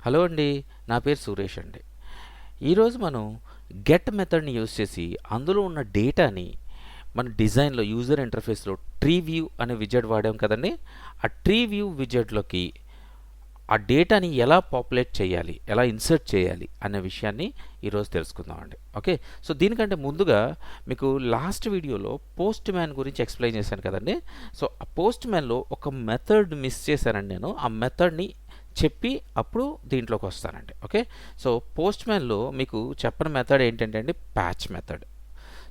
Hello అండి, నా పేరు సురేష్ అండి. ఈరోజు మనం గెట్ మెథడ్ని యూజ్ చేసి అందులో ఉన్న డేటాని మన డిజైన్లో యూజర్ ఇంటర్ఫేస్లో ట్రీ వ్యూ అనే విజెట్ వాడాం కదండి. ఆ ట్రీ వ్యూ విజెట్లోకి ఆ డేటాని ఎలా పాపులేట్ చేయాలి, ఎలా ఇన్సర్ట్ చేయాలి అనే విషయాన్ని ఈరోజు తెలుసుకుందామండి. ఓకే, సో దీనికంటే ముందుగా మీకు లాస్ట్ వీడియోలో పోస్ట్ మ్యాన్ గురించి ఎక్స్ప్లెయిన్ చేశాను కదండి. సో ఆ పోస్ట్ మ్యాన్లో ఒక మెథడ్ మిస్ చేశానండి. నేను ఆ మెథడ్ని చెప్పి అప్పుడు దీంట్లోకి వస్తానండి. ఓకే, సో పోస్ట్ మ్యాన్లో మీకు చెప్పిన మెథడ్ ఏంటంటే అండి, ప్యాచ్ మెథడ్.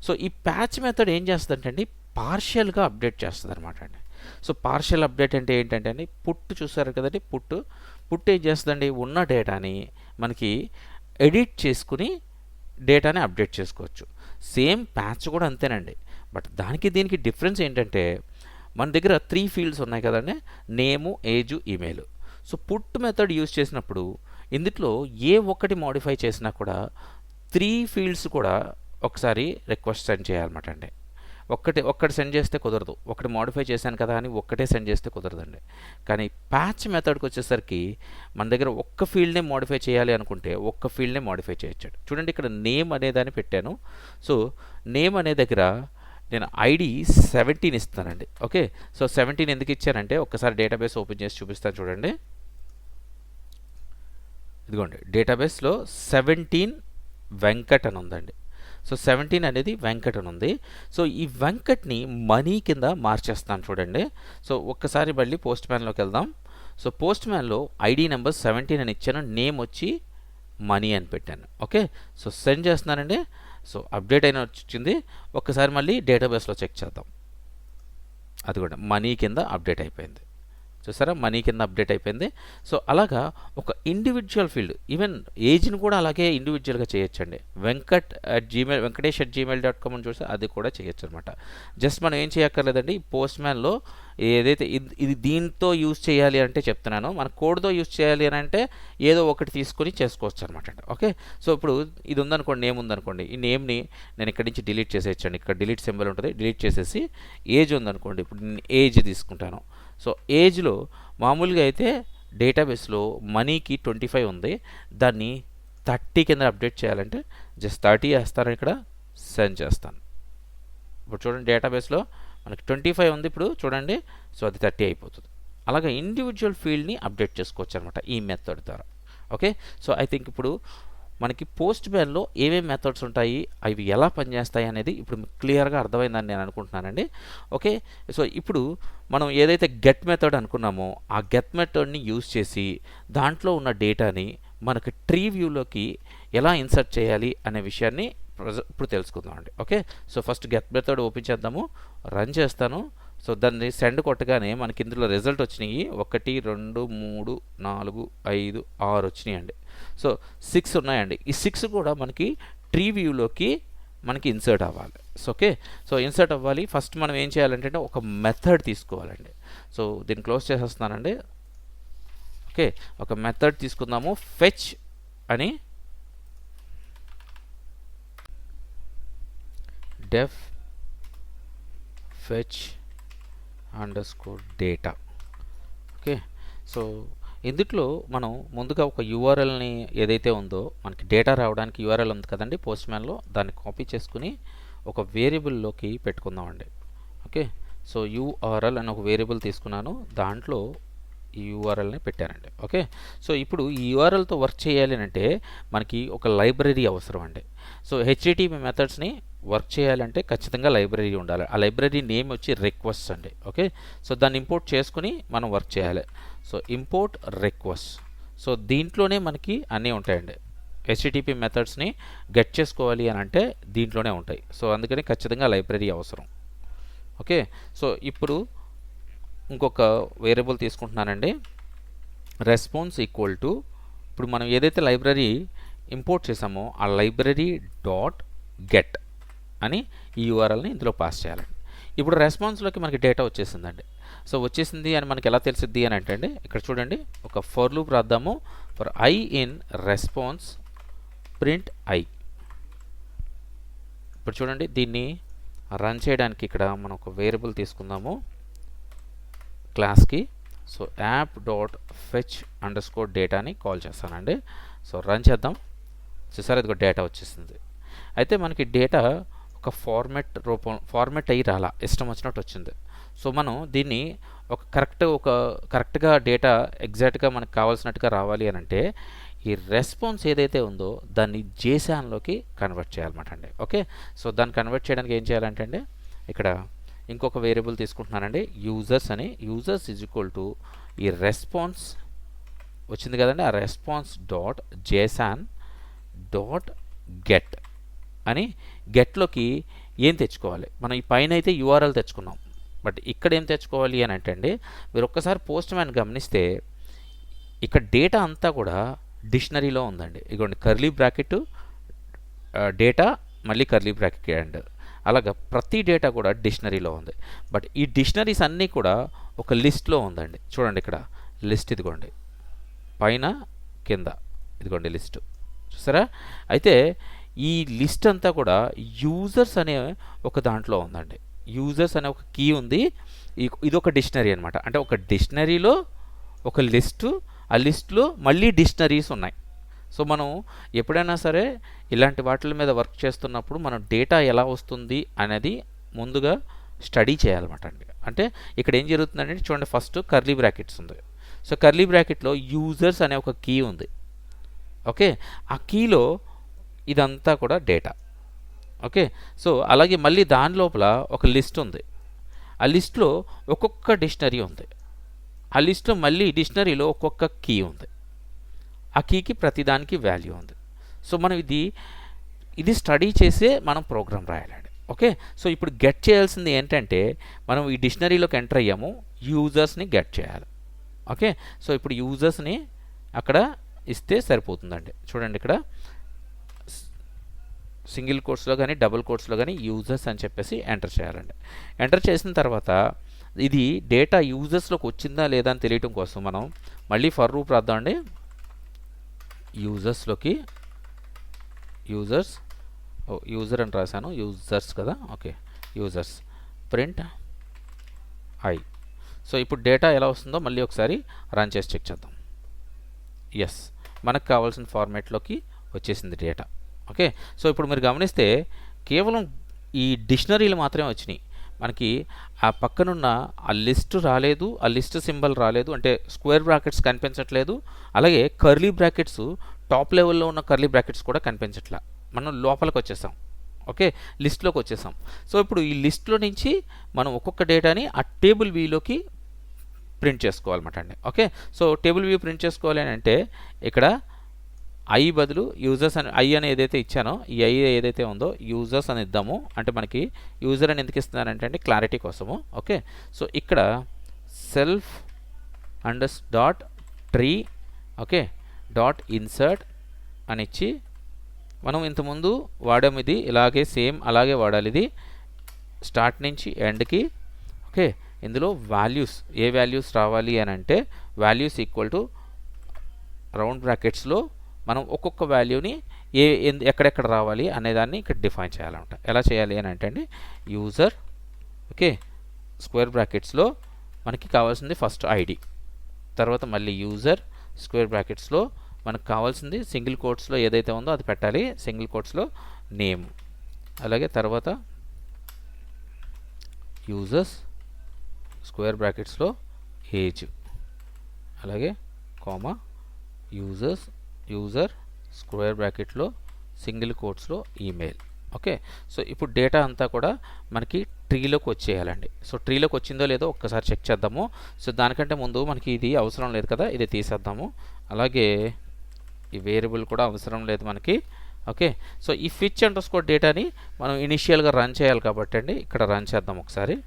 సో ఈ ప్యాచ్ మెథడ్ ఏం చేస్తుందంటే అండి, పార్షియల్గా అప్డేట్ చేస్తుంది అనమాట అండి. సో పార్షియల్ అప్డేట్ అంటే ఏంటంటే అండి, పుట్టు చూసారు కదండి, పుట్టు ఏం చేస్తుందండి, ఉన్న డేటాని మనకి ఎడిట్ చేసుకుని డేటాని అప్డేట్ చేసుకోవచ్చు. సేమ్ ప్యాచ్ కూడా అంతేనండి. బట్ దానికి దీనికి డిఫరెన్స్ ఏంటంటే, మన దగ్గర 3 ఫీల్డ్స్ ఉన్నాయి కదండి, name, age, email. So put method use చేసినప్పుడు ఇందులో ఏ ఒక్కటి మోడిఫై చేసినా కూడా 3 ఫీల్డ్స్ కూడా ఒకసారి రిక్వెస్ట్ సెండ్ చేయాలన్నమాట అండి. ఒక్కటి సెండ్ చేస్తే కుదరదు. ఒకటి మోడిఫై చేశాను కదా అని ఒక్కటే సెండ్ చేస్తే కుదరదండి. కానీ ప్యాచ్ మెథడ్కి వచ్చేసరికి మన దగ్గర ఒక్క ఫీల్డ్నే మోడిఫై చేయాలి అనుకుంటే ఒక్క ఫీల్డ్నే మోడిఫై చేయొచ్చు. చూడండి, ఇక్కడ నేమ్ అనేదాన్ని పెట్టాను. సో నేమ్ అనే దగ్గర నేను ఐడి 17 ఇస్తానండి. ఓకే, సో 17 ఎందుకు ఇచ్చానంటే ఒక్కసారి డేటాబేస్ ఓపెన్ చేసి చూపిస్తాను చూడండి. ఇదిగోండి, డేటాబేస్లో 17 వెంకట్ అని ఉందండి. సో 17 అనేది వెంకట్ అని ఉంది. సో ఈ వెంకట్ని మనీ కింద మార్చేస్తాను చూడండి. సో ఒక్కసారి మళ్ళీ పోస్ట్ మ్యాన్లోకి వెళ్దాం. సో పోస్ట్ మ్యాన్లో ఐడి నెంబర్ 17 అని ఇచ్చాను, నేమ్ వచ్చి మనీ అని పెట్టాను. ఓకే, సో సెండ్ చేస్తున్నానండి. సో అప్డేట్ అయిన వచ్చింది. ఒక్కసారి మళ్ళీ డేటాబేస్లో చెక్ చేద్దాం. అది కూడా మనీ కింద అప్డేట్ అయిపోయింది. చూసారా, మనీ కింద అప్డేట్ అయిపోయింది. సో అలాగా ఒక ఇండివిజువల్ ఫీల్డ్, ఈవెన్ ఏజ్ని కూడా అలాగే ఇండివిజువల్గా చేయొచ్చండి. వెంకటేష్@gmail.com అని చూస్తే అది కూడా చేయొచ్చు అనమాట. జస్ట్ మనం ఏం చేయక్కర్లేదండి, పోస్ట్ మ్యాన్లో ఏదైతే ఇది దీంతో యూజ్ చేయాలి అంటే చెప్తున్నాను, మన కోడ్తో యూజ్ చేయాలి అని అంటే ఏదో ఒకటి తీసుకొని చేసుకోవచ్చు అనమాట అండి. ఓకే, సో ఇప్పుడు ఇది ఉందనుకోండి, నేమ్ ఉందనుకోండి, ఈ నేమ్ని నేను ఇక్కడి నుంచి డిలీట్ చేసేయచ్చండి. ఇక్కడ డిలీట్ సింబల్ ఉంటుంది, డిలీట్ చేసేసి ఏజ్ ఉందనుకోండి, ఇప్పుడు నేను ఏజ్ తీసుకుంటాను. సో ఏజ్లో మామూలుగా అయితే డేటాబేస్లో మనీకి 25 ఉంది, దాన్ని 30 కింద అప్డేట్ చేయాలంటే జస్ట్ 30 వేస్తాను, ఇక్కడ సెండ్ చేస్తాను. ఇప్పుడు చూడండి, డేటాబేస్లో మనకి 25 ఉంది, ఇప్పుడు చూడండి, సో అది 30 అయిపోతుంది. అలాగే ఇండివిజువల్ ఫీల్డ్ని అప్డేట్ చేసుకోవచ్చు అనమాట ఈ మెథడ్ ద్వారా. ఓకే, సో ఐ థింక్ ఇప్పుడు మనకి పోస్ట్ మ్యాన్లో ఏమేమి మెథడ్స్ ఉంటాయి, అవి ఎలా పనిచేస్తాయి అనేది ఇప్పుడు క్లియర్గా అర్థమైందని నేను అనుకుంటున్నానండి. ఓకే, సో ఇప్పుడు మనం ఏదైతే గెట్ మెథడ్ అనుకున్నామో ఆ గెట్ మెథడ్ని యూజ్ చేసి దాంట్లో ఉన్న డేటాని మనకి ట్రీ వ్యూలోకి ఎలా ఇన్సర్ట్ చేయాలి అనే విషయాన్ని ఇప్పుడు తెలుసుకుందామండి. Okay, so first get method open చేద్దాము, రన్ చేస్తాను. సో దాన్ని సెండ్ కొట్టగానే మనకి ఇందులో రిజల్ట్ వచ్చినాయి. 1 2 3 4 5 6 వచ్చినాయి అండి. సో 6 ఉన్నాయండి. ఈ 6 కూడా మనకి ట్రీ వ్యూలోకి మనకి ఇన్సర్ట్ అవ్వాలి. సో ఓకే, సో ఇన్సర్ట్ అవ్వాలి. ఫస్ట్ మనం ఏం చేయాలంటే ఒక మెథడ్ తీసుకోవాలండి. సో దీన్ని క్లోజ్ చేసేస్తున్నానండి. ఓకే, ఒక మెథడ్ తీసుకుందాము, ఫెచ్ అని, డెఫ్ ఫెచ్ _data. ఓకే, సో ఇందులో మనం ముందుగా ఒక యూఆర్ఎల్ని ఏదైతే ఉందో మనకి డేటా రావడానికి యూఆర్ఎల్ ఉంది కదండి పోస్ట్ మ్యాన్లో, దాన్ని కాపీ చేసుకుని ఒక వేరియబుల్లోకి పెట్టుకుందామండి. ఓకే, సో యూఆర్ఎల్ అని ఒక వేరియబుల్ తీసుకున్నాను, దాంట్లో ఈ యూఆర్ఎల్ని పెట్టానండి. ఓకే, సో ఇప్పుడు ఈ యూఆర్ఎల్తో వర్క్ చేయాలి అంటే మనకి ఒక లైబ్రరీ అవసరం అండి. సో హెచ్టిటిపి మెథడ్స్ని వర్క్ చేయాలంటే ఖచ్చితంగా లైబ్రరీ ఉండాలి. ఆ లైబ్రరీ నేమ్ వచ్చి రిక్వెస్ట్ అండి. ఓకే, సో దాన్ని ఇంపోర్ట్ చేసుకుని మనం వర్క్ చేయాలి. సో ఇంపోర్ట్ రిక్వెస్ట్, సో దీంట్లోనే మనకి అన్నీ ఉంటాయండి. హెచ్టిటిపి మెథడ్స్ని గెట్ చేసుకోవాలి అని అంటే దీంట్లోనే ఉంటాయి. సో అందుకని ఖచ్చితంగా లైబ్రరీ అవసరం. ఓకే, సో ఇప్పుడు ఇంకొక వేరియబుల్ తీసుకుంటున్నానండి, రెస్పాన్స్ ఈక్వల్ టు, ఇప్పుడు మనం ఏదైతే లైబ్రరీ ఇంపోర్ట్ చేసామో ఆ లైబ్రరీ డాట్ గెట్ అని ఈ యూఆర్ఎల్ని ఇందులో పాస్ చేయాలండి. ఇప్పుడు రెస్పాన్స్లోకి మనకి డేటా వచ్చేసిందండి. సో వచ్చేసింది అని మనకి ఎలా తెలిసిద్ది అని అంటే అండి, ఇక్కడ చూడండి, ఒక ఫర్ లూప్ రాద్దాము. For I in response print I. ఇప్పుడు చూడండి, దీన్ని రన్ చేయడానికి ఇక్కడ మనం ఒక వేరియబుల్ తీసుకుందాము క్లాస్కి. So app dot fetch under score డేటాని కాల్ చేస్తానండి. సో రన్ చేద్దాం. చూసారా, ఇదిగో డేటా వచ్చేసింది. అయితే మనకి డేటా ఒక ఫార్మెట్ అయ్యి రాలా, ఇష్టం వచ్చినట్టు వచ్చింది. సో మనం దీన్ని ఒక కరెక్ట్గా డేటా ఎగ్జాక్ట్గా మనకు కావాల్సినట్టుగా రావాలి అని అంటే ఈ రెస్పాన్స్ ఏదైతే ఉందో దాన్ని జేసాన్లోకి కన్వర్ట్ చేయాలన్నమాట అండి. ఓకే, సో దాన్ని కన్వర్ట్ చేయడానికి ఏం చేయాలంటే అండి, ఇక్కడ ఇంకొక వేరియబుల్ తీసుకుంటున్నానండి, యూజర్స్ అని. యూజర్స్ ఈజ్ ఈక్వల్ టు ఈ రెస్పాన్స్ వచ్చింది కదండి, ఆ రెస్పాన్స్ డాట్ జేసాన్ డాట్ గెట్ అని. గెట్లోకి ఏం తెచ్చుకోవాలి, మనం ఈ పైన అయితే యూఆర్ఎల్ తెచ్చుకున్నాం, బట్ ఇక్కడ ఏం తెచ్చుకోవాలి అని అంటే అండి, మీరు ఒక్కసారి పోస్ట్ మ్యాన్ గమనిస్తే ఇక్కడ డేటా అంతా కూడా డిక్షనరీలో ఉందండి. ఇదిగోండి కర్లీ బ్రాకెట్ డేటా, మళ్ళీ కర్లీ బ్రాకెట్ అండ్ అలాగా ప్రతి డేటా కూడా డిక్షనరీలో ఉంది. బట్ ఈ డిక్షనరీస్ అన్నీ కూడా ఒక లిస్ట్లో ఉందండి. చూడండి ఇక్కడ లిస్ట్, ఇదిగోండి పైన కింద, ఇదిగోండి లిస్టు, చూసారా. అయితే ఈ లిస్ట్ అంతా కూడా యూజర్స్ అనే ఒక దాంట్లో ఉందండి. యూజర్స్ అనే ఒక కీ ఉంది. ఇది ఒక డిక్షనరీ అనమాట. అంటే ఒక డిక్షనరీలో ఒక లిస్టు, ఆ లిస్టులో మళ్ళీ డిక్షనరీస్ ఉన్నాయి. సో మనం ఎప్పుడైనా సరే ఇలాంటి వాటి మీద వర్క్ చేస్తున్నప్పుడు మనం డేటా ఎలా వస్తుంది అనేది ముందుగా స్టడీ చేయాలన్నమాట అండి. అంటే ఇక్కడ ఏం జరుగుతుందంటే చూడండి, ఫస్ట్ కర్లీ బ్రాకెట్స్ ఉంది. సో కర్లీ బ్రాకెట్లో యూజర్స్ అనే ఒక కీ ఉంది. ఓకే, ఆ కీలో ఇదంతా కూడా డేటా. ఓకే, సో అలాగే మళ్ళీ దాని లోపల ఒక లిస్ట్ ఉంది. ఆ లిస్ట్లో ఒక్కొక్క డిక్షనరీ ఉంది. ఆ లిస్ట్లో మళ్ళీ డిక్షనరీలో ఒక్కొక్క కీ ఉంది. ఆ కీకి ప్రతిదానికి వాల్యూ ఉంది. సో మనం ఇది స్టడీ చేసే మనం ప్రోగ్రామ్ రాయాలండి. ఓకే, సో ఇప్పుడు గెట్ చేయాల్సింది ఏంటంటే, మనం ఈ డిక్షనరీలోకి ఎంటర్ అయ్యాము, యూజర్స్ని గెట్ చేయాలి. ఓకే, సో ఇప్పుడు యూజర్స్ని అక్కడ ఇస్తే సరిపోతుందండి. చూడండి ఇక్కడ సింగిల్ కోట్స్లో కానీ డబుల్ కోట్స్లో కానీ యూజర్స్ అని చెప్పేసి ఎంటర్ చేయాలండి. ఎంటర్ చేసిన తర్వాత ఇది డేటా యూజర్స్లోకి వచ్చిందా లేదా అని తెలియటం కోసం మనం మళ్ళీ ఫర్ లూప్ రాద్దామండి. యూజర్స్లోకి యూజర్ అని రాశాను, యూజర్స్ కదా. Okay, users print I. So ఇప్పుడు డేటా ఎలా వస్తుందో మళ్ళీ ఒకసారి రన్ చేసి చెక్ చేద్దాం. ఎస్, మనకు కావాల్సిన ఫార్మాట్లోకి వచ్చేసింది డేటా. ఓకే, సో ఇప్పుడు మీరు గమనిస్తే కేవలం ఈ డిక్షనరీలు మాత్రమే వచ్చినాయి. మనకి ఆ పక్కనున్న ఆ లిస్ట్ రాలేదు, ఆ లిస్ట్ సింబల్ రాలేదు, అంటే స్క్వేర్ బ్రాకెట్స్ కనిపించట్లేదు. అలాగే కర్లీ బ్రాకెట్స్ టాప్ లెవెల్లో ఉన్న కర్లీ బ్రాకెట్స్ కూడా కనిపించట్లా. మనం లోపలికి వచ్చేసాం. ఓకే, లిస్ట్లోకి వచ్చేసాం. సో ఇప్పుడు ఈ లిస్ట్లో నుంచి మనం ఒక్కొక్క డేటాని ఆ టేబుల్ వ్యూలోకి ప్రింట్ చేసుకోవాలన్నమాట అండి. Okay, so table view print చేసుకోవాలి అని అంటే ఇక్కడ ఐ బదులు యూజర్స్ అని ఐ అని ఏదైతే ఇచ్చానో ఈ ఐ ఏదైతే ఉందో యూజర్స్ అని ఇద్దాము. అంటే మనకి యూజర్ అని ఎందుకు ఇస్తున్నానంటే అండి, క్లారిటీ కోసము. ఓకే, సో ఇక్కడ సెల్ఫ్ అండర్స్ dot tree, okay, dot insert అని ఇచ్చి, మనం ఇంతకుముందు వాడాము ఇది, ఇలాగే సేమ్ అలాగే వాడాలి ఇది స్టార్ట్ నుంచి ఎండ్కి. ఓకే, ఇందులో వాల్యూస్ ఏ వాల్యూస్ రావాలి అని అంటే వాల్యూస్ ఈక్వల్ టు రౌండ్ బ్రాకెట్స్లో మనం ఒక్కొక్క వాల్యూని ఎక్కడెక్కడ రావాలి అనేదాన్ని ఇక్కడ డిఫైన్ చేయాలన్నమాట. ఎలా చేయాలి అని అంటే అండి, యూజర్, ఓకే, స్క్వేర్ బ్రాకెట్స్లో మనకి కావాల్సింది ఫస్ట్ ఐడి, తర్వాత మళ్ళీ యూజర్ స్క్వేర్ బ్రాకెట్స్లో మనకు కావాల్సింది సింగిల్ కోట్స్లో ఏదైతే ఉందో అది పెట్టాలి, సింగిల్ కోట్స్లో నేమ్, అలాగే తర్వాత యూజర్స్ స్క్వేర్ బ్రాకెట్స్లో ఏజ్, అలాగే కామా యూజర్ స్క్వేర్ బ్రాకెట్లో సింగిల్ కోట్స్లో ఈమెయిల్. ఓకే, సో ఇప్పుడు డేటా అంతా కూడా మనకి ట్రీలోకి వచ్చేయాలండి. సో ట్రీలోకి వచ్చిందో లేదో ఒక్కసారి చెక్ చేద్దాము. సో దానికంటే ముందు మనకి ఇది అవసరం లేదు కదా, ఇది తీసేద్దాము. అలాగే ఈ వేరియబుల్ కూడా అవసరం లేదు మనకి. ఓకే, సో ఈ ఫిచ్ అండర్ స్కోర్ డేటాని మనం ఇనిషియల్గా రన్ చేయాలి కాబట్టి అండి ఇక్కడ రన్ చేద్దాం ఒకసారి.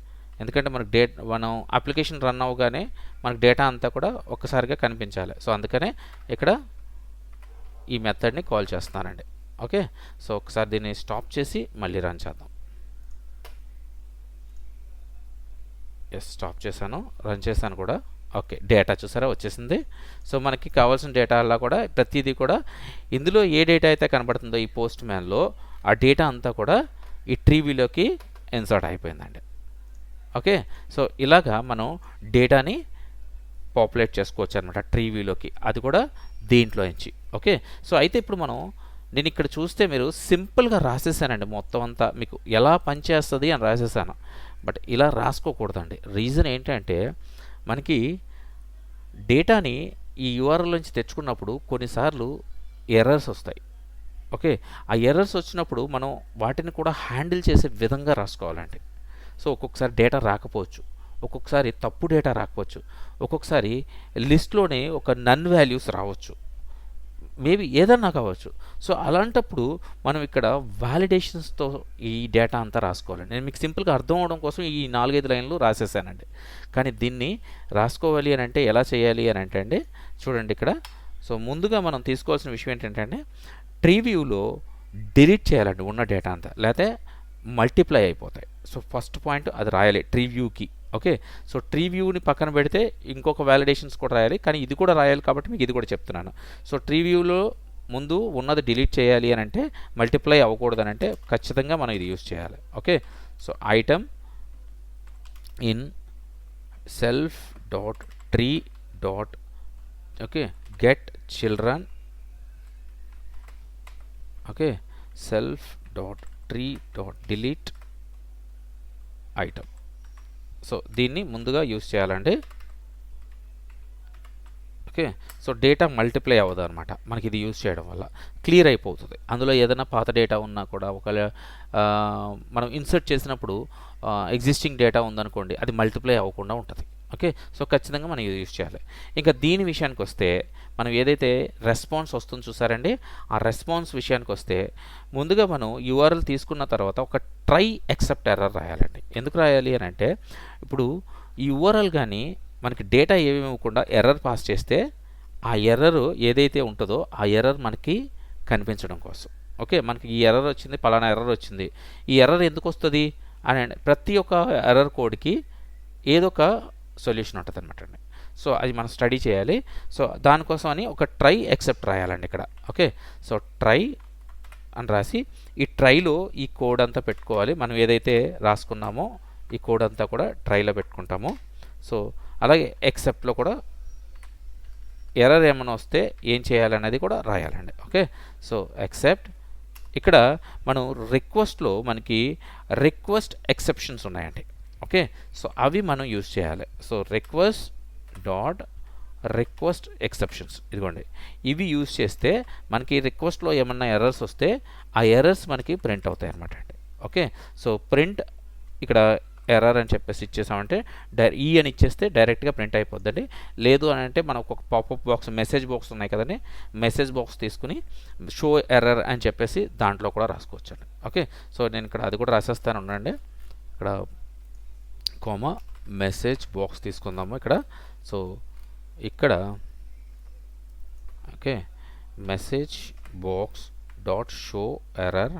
ఎందుకంటే మనకు మనం అప్లికేషన్ రన్ అవ్వగానే మనకు డేటా అంతా కూడా ఒక్కసారిగా కనిపించాలి. సో అందుకనే ఇక్కడ ఈ మెథడ్ని కాల్ చేస్తున్నానండి. ఓకే, సో ఒకసారి దీన్ని స్టాప్ చేసి మళ్ళీ రన్ చేద్దాం. ఎస్, స్టాప్ చేశాను, రన్ చేశాను కూడా. ఓకే, డేటా చూసారా వచ్చేసింది. సో మనకి కావాల్సిన డేటా అలా కూడా ప్రతిదీ కూడా ఇందులో ఏ డేటా అయితే కనబడుతుందో ఈ పోస్ట్ మ్యాన్లో ఆ డేటా అంతా కూడా ఈ ట్రీవీలోకి ఇన్సర్ట్ అయిపోయిందండి. ఓకే, సో ఇలాగా మనం డేటాని పాపులేట్ చేసుకోవచ్చు అనమాట ట్రీ వ్యూలోకి, అది కూడా దీంట్లో నుంచి. ఓకే, సో అయితే ఇప్పుడు మనం నేను ఇక్కడ చూస్తే మీరు సింపుల్గా రాసేసానండి మొత్తం అంతా, మీకు ఎలా పనిచేస్తుంది అని రాసేసాను. బట్ ఇలా రాసుకోకూడదండి. రీజన్ ఏంటంటే మనకి డేటాని ఈ యూఆర్ఎల్ నుంచి తెచ్చుకున్నప్పుడు కొన్నిసార్లు ఎర్రర్స్ వస్తాయి. ఓకే, ఆ ఎర్రర్స్ వచ్చినప్పుడు మనం వాటిని కూడా హ్యాండిల్ చేసే విధంగా రాసుకోవాలండి. సో ఒక్కొక్కసారి డేటా రాకపోవచ్చు, ఒక్కొక్కసారి తప్పు డేటా రాకపోవచ్చు, ఒక్కొక్కసారి లిస్ట్లోనే ఒక నన్ వాల్యూస్ రావచ్చు, మేబీ ఏదన్నా కావచ్చు. సో అలాంటప్పుడు మనం ఇక్కడ వ్యాలిడేషన్స్తో ఈ డేటా అంతా రాసుకోవాలండి. నేను మీకు సింపుల్గా అర్థం అవడం కోసం ఈ 4-5 లైన్లు రాసేసానండి. కానీ దీన్ని రాసుకోవాలి అని అంటే ఎలా చేయాలి అని అంటే అండి, చూడండి ఇక్కడ. సో ముందుగా మనం తీసుకోవాల్సిన విషయం ఏంటంటే అండి, ట్రీ వ్యూలో డిలీట్ చేయాలండి ఉన్న డేటా అంతా, లేకపోతే మల్టిప్లై అయిపోతాయి. సో ఫస్ట్ పాయింట్ అది రాయాలి ట్రీ వ్యూకి. ఓకే, సో ట్రీ వ్యూని పక్కన పెడితే ఇంకొక వ్యాలిడేషన్స్ కూడా రాయాలి, కానీ ఇది కూడా రాయాలి కాబట్టి మీకు ఇది కూడా చెప్తున్నాను. సో ట్రీ వ్యూలో ముందు ఉన్నది డిలీట్ చేయాలి అని అంటే, మల్టిప్లై అవ్వకూడదని అంటే ఖచ్చితంగా మనం ఇది యూజ్ చేయాలి. Okay, so item in self dot tree dot okay get children, okay self dot tree dot delete item. So దీన్ని ముందుగా యూజ్ చేయాలండి. ఓకే, సో డేటా మల్టిప్లై అవ్వదు అనమాట మనకి ఇది యూజ్ చేయడం వల్ల, క్లియర్ అయిపోతుంది. అందులో ఏదైనా పాత డేటా ఉన్నా కూడా ఒకవేళ మనం ఇన్సర్ట్ చేసినప్పుడు ఎగ్జిస్టింగ్ డేటా ఉందనుకోండి, అది మల్టిప్లై అవ్వకుండా ఉంటుంది. ఓకే, సో ఖచ్చితంగా మనం ఇది యూజ్ చేయాలి. ఇంకా దీని విషయానికి వస్తే, మనం ఏదైతే రెస్పాన్స్ వస్తుందో చూసారండి, ఆ రెస్పాన్స్ విషయానికి వస్తే ముందుగా మనం యూఆర్ఎల్ తీసుకున్న తర్వాత ఒక ట్రై ఎక్సెప్ట్ ఎర్రర్ రాయాలండి. ఎందుకు రాయాలి అని అంటే, ఇప్పుడు ఈ యూఆర్ఎల్ కానీ మనకి డేటా ఏమీ ఇవ్వకుండా ఎర్రర్ పాస్ చేస్తే, ఆ ఎర్రర్ ఏదైతే ఉంటుందో ఆ ఎర్రర్ మనకి కనిపించడం కోసం. ఓకే, మనకి ఈ ఎర్రర్ వచ్చింది, పలానా ఎర్రర్ వచ్చింది, ఈ ఎర్రర్ ఎందుకు వస్తుంది అని ప్రతి ఒక్క ఎర్రర్ కోడ్కి ఏదో ఒక సొల్యూషన్ ఉంటుంది అనమాట అండి. సో అది మనం స్టడీ చేయాలి. సో దానికోసం అని ఒక ట్రై ఎక్సెప్ట్ రాయాలండి ఇక్కడ. ఓకే, సో ట్రై అని రాసి ఈ ట్రైలో ఈ కోడ్ అంతా పెట్టుకోవాలి. మనం ఏదైతే రాసుకున్నామో ఈ కోడ్ అంతా కూడా ట్రైలో పెట్టుకుంటాము. సో అలాగే ఎక్సెప్ట్లో కూడా ఎర్రర్ ఏమైనా వస్తే ఏం చేయాలనేది కూడా రాయాలండి. Okay, so except. ఇక్కడ మనం రిక్వెస్ట్లో మనకి రిక్వెస్ట్ ఎక్సెప్షన్స్ ఉన్నాయండి. ఓకే, సో అవి మనం యూజ్ చేయాలి. So request dot request exceptions, ఇదిగోండి, ఇవి యూజ్ చేస్తే మనకి రిక్వెస్ట్లో ఏమన్నా ఎర్రర్స్ వస్తే ఆ ఎర్రర్స్ మనకి ప్రింట్ అవుతాయి అనమాట అండి. ఓకే, సో ప్రింట్ ఇక్కడ ఎర్రర్ అని చెప్పేసి ఇచ్చేసామంటే ఈ అని ఇచ్చేస్తే డైరెక్ట్గా ప్రింట్ అయిపోద్దండి. లేదు అని అంటే మనం ఒక పాపప్ బాక్స్, మెసేజ్ బాక్స్ ఉన్నాయి కదండి, మెసేజ్ బాక్స్ తీసుకుని షో ఎర్రర్ అని చెప్పేసి దాంట్లో కూడా రాసుకోవచ్చు అండి. ఓకే, సో నేను ఇక్కడ అది కూడా రాసేస్తాను ఉండండి. ఇక్కడ కోమా మెసేజ్ బాక్స్ తీసుకుందాము ఇక్కడ. సో ఇక్కడ okay message box dot show error.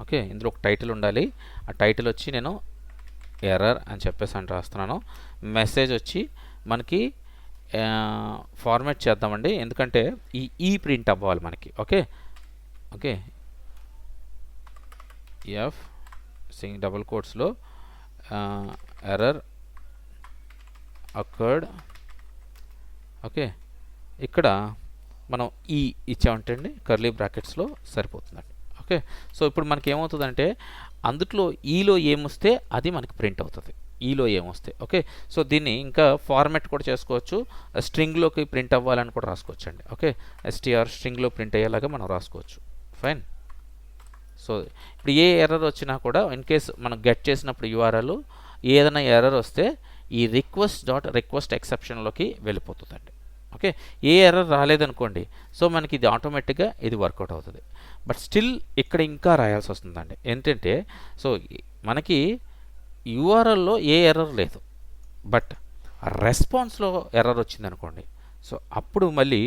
Okay, ఇందులో ఒక టైటిల్ ఉండాలి. ఆ టైటిల్ వచ్చి నేను ఎర్రర్ అని చెప్పేసి అని రాస్తున్నాను. మెసేజ్ వచ్చి మనకి ఫార్మాట్ చేద్దామండి, ఎందుకంటే ఈ ప్రింట్ అవ్వాలి మనకి. Okay, okay F string double కోట్స్లో ఎర్రర్ అకర్డ్. ఓకే, ఇక్కడ మనం ఈ ఇచ్చామంటే అండి కర్లీ బ్రాకెట్స్లో సరిపోతుందండి. ఓకే, సో ఇప్పుడు మనకి ఏమవుతుందంటే అందులో ఈలో ఏమొస్తే అది మనకి ప్రింట్ అవుతుంది, ఈలో ఏమొస్తే. ఓకే, సో దీన్ని ఇంకా ఫార్మాట్ కూడా చేసుకోవచ్చు, స్ట్రింగ్లోకి ప్రింట్ అవ్వాలని కూడా రాసుకోవచ్చు అండి. ఓకే, ఎస్టీఆర్ స్ట్రింగ్లో ప్రింట్ అయ్యేలాగా మనం రాసుకోవచ్చు. ఫైన్. సో ఇప్పుడు ఏ ఎర్రర్ వచ్చినా కూడా ఇన్ కేస్ మనం గెట్ చేసినప్పుడు యూఆర్ఎల్ ఏదైనా ఎర్రర్ వస్తే ఈ రిక్వెస్ట్ ఎక్సెప్షన్లోకి వెళ్ళిపోతుందండి. ఓకే, ఏ ఎర్రర్ రాలేదనుకోండి, సో మనకి ఇది ఆటోమేటిక్గా ఇది వర్కౌట్ అవుతుంది. బట్ స్టిల్ ఇక్కడ ఇంకా రాయాల్సి వస్తుందండి. ఏంటంటే సో మనకి యూఆర్ఎల్లో ఏ ఎర్రర్ లేదు, బట్ రెస్పాన్స్లో ఎర్రర్ వచ్చిందనుకోండి, సో అప్పుడు మళ్ళీ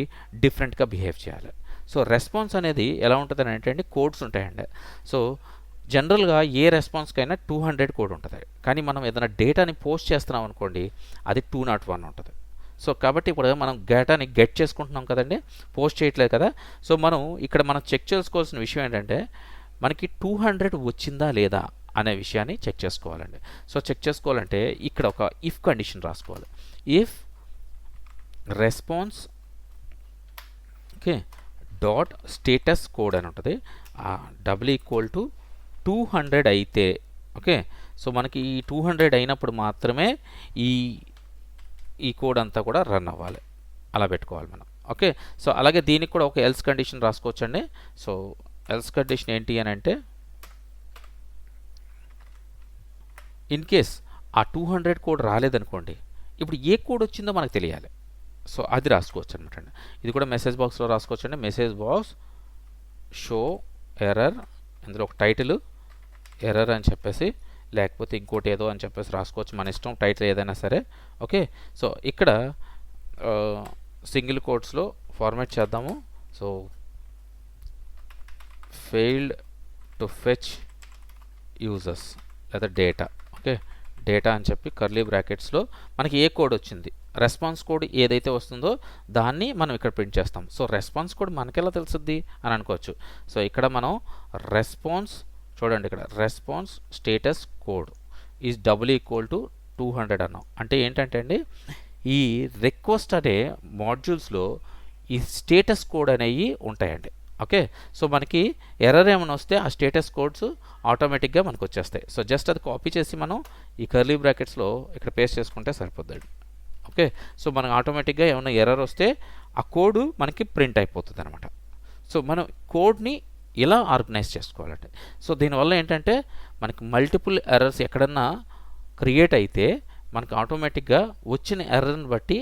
డిఫరెంట్గా బిహేవ్ చేయాలి. సో రెస్పాన్స్ అనేది ఎలా ఉంటుందని అంటే కోడ్స్ ఉంటాయండి. సో జనరల్గా ఏ రెస్పాన్స్కైనా 200 కోడ్ ఉంటుంది, కానీ మనం ఏదైనా డేటాని పోస్ట్ చేస్తున్నాం అనుకోండి, అది 201 ఉంటుంది. సో కాబట్టి ఇప్పుడు మనం డేటాని గెట్ చేసుకుంటున్నాం కదండి, పోస్ట్ చేయట్లేదు కదా. సో మనం ఇక్కడ మనం చెక్ చేసుకోవాల్సిన విషయం ఏంటంటే మనకి 200 వచ్చిందా లేదా అనే విషయాన్ని చెక్ చేసుకోవాలండి. సో చెక్ చేసుకోవాలంటే ఇక్కడ ఒక ఇఫ్ కండిషన్ రాసుకోవాలి. If response okay dot status code అని ఉంటుంది. డబుల్ ఈక్వల్ టు 200 అయితే ఓకే. సో మనకి ఈ 200 అయినప్పుడు మాత్రమే ఈ ఈ కోడ్ అంతా కూడా రన్ అవ్వాలి, అలా పెట్టుకోవాలి మనం ఓకే. సో అలాగే దీనికి కూడా ఒక ఎల్స్ కండిషన్ రాసుకోవచ్చండి. సో ఎల్స్ కండిషన్ ఏంటి అని అంటే ఇన్ కేస్ ఆ 200 కోడ్ రాలేదనుకోండి, ఇప్పుడు ఏ కోడ్ వచ్చిందో మనకు తెలియాలి. సో అది రాసుకోవచ్చు అనమాట అండి. ఇది కూడా మెసేజ్ బాక్స్లో రాసుకోవచ్చు అండి. మెసేజ్ బాక్స్ షో ఎర్రర్, ఇందులో ఒక టైటిల్ ఎర్రర్ అని చెప్పేసి, లేకపోతే ఇంకోటి ఏదో అని చెప్పేసి రాసుకోవచ్చు, మన ఇష్టం, టైటిల్ ఏదైనా సరే ఓకే. సో ఇక్కడ సింగిల్ కోట్స్లో ఫార్మాట్ చేద్దాము. So failed to fetch users లేదా డేటా ఓకే, డేటా అని చెప్పి కర్లీ బ్రాకెట్స్లో మనకి ఏ కోడ్ వచ్చింది, రెస్పాన్స్ కోడ్ ఏదైతే వస్తుందో దాన్ని మనం ఇక్కడ ప్రింట్ చేస్తాం. సో రెస్పాన్స్ కోడ్ మనకెలా తెలుస్తుంది అని అనుకోవచ్చు. సో ఇక్కడ మనం రెస్పాన్స్ చూడండి, ఇక్కడ response status code is double equal to 200 అన్నాం. అంటే ఏంటంటే అండి, ఈ రిక్వెస్ట్ అనే మాడ్యూల్స్లో ఈ స్టేటస్ కోడ్ అనేవి ఉంటాయండి ఓకే. సో మనకి ఎర్రర్ ఏమైనా వస్తే ఆ స్టేటస్ కోడ్స్ ఆటోమేటిక్గా మనకు వచ్చేస్తాయి. సో జస్ట్ అది కాపీ చేసి మనం ఈ కర్లీ బ్రాకెట్స్లో ఇక్కడ పేస్ట్ చేసుకుంటే సరిపోద్దండి ఓకే. సో మనకు ఆటోమేటిక్గా ఏమైనా ఎర్రర్ వస్తే ఆ కోడ్ మనకి ప్రింట్ అయిపోతుంది అనమాట. సో మనం కోడ్ని ఇలా ఆర్గనైజ్ చేసుకోవాలండి. సో దీనివల్ల ఏంటంటే మనకి మల్టిపుల్ ఎర్రర్స్ ఎక్కడన్నా క్రియేట్ అయితే మనకు ఆటోమేటిక్గా వచ్చిన ఎర్రర్ని బట్టి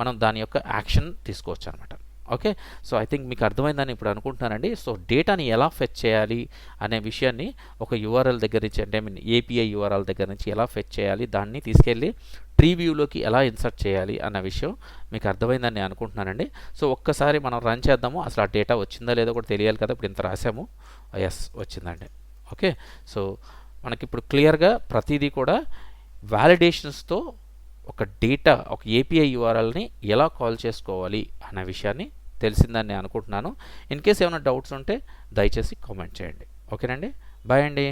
మనం దాని యొక్క యాక్షన్ తీసుకోవచ్చు అనమాట ఓకే. సో ఐ థింక్ మీకు అర్థమైందని ఇప్పుడు అనుకుంటున్నానండి. సో డేటాని ఎలా ఫెచ్ చేయాలి అనే విషయాన్ని ఒక యూఆర్ఎల్ దగ్గర నుంచి, అంటే ఏపీఐ యూఆర్ఎల్ దగ్గర నుంచి ఎలా ఫెచ్ చేయాలి, దాన్ని తీసుకెళ్ళి ట్రీ వ్యూలోకి ఎలా ఇన్సర్ట్ చేయాలి అన్న విషయం మీకు అర్థమైందని నేను అనుకుంటున్నానండి. సో ఒక్కసారి మనం రన్ చేద్దాము, అసలు ఆ డేటా వచ్చిందా లేదో కూడా తెలియాలి కదా. ఇప్పుడు ఇంత రాసాము, ఎస్ వచ్చిందండి ఓకే. సో మనకి ఇప్పుడు క్లియర్గా ప్రతిదీ కూడా వ్యాలిడేషన్స్తో ఒక డేటా, ఒక ఏపీఐ యూఆర్ఎల్ని ఎలా కాల్ చేసుకోవాలి అన్న విషయాన్ని తెలిసిందని నేను అనుకుంటున్నాను. ఇన్ కేస్ ఏమైనా డౌట్స్ ఉంటే దయచేసి కామెంట్ చేయండి. ఓకేనండి, బాయ్ అండి.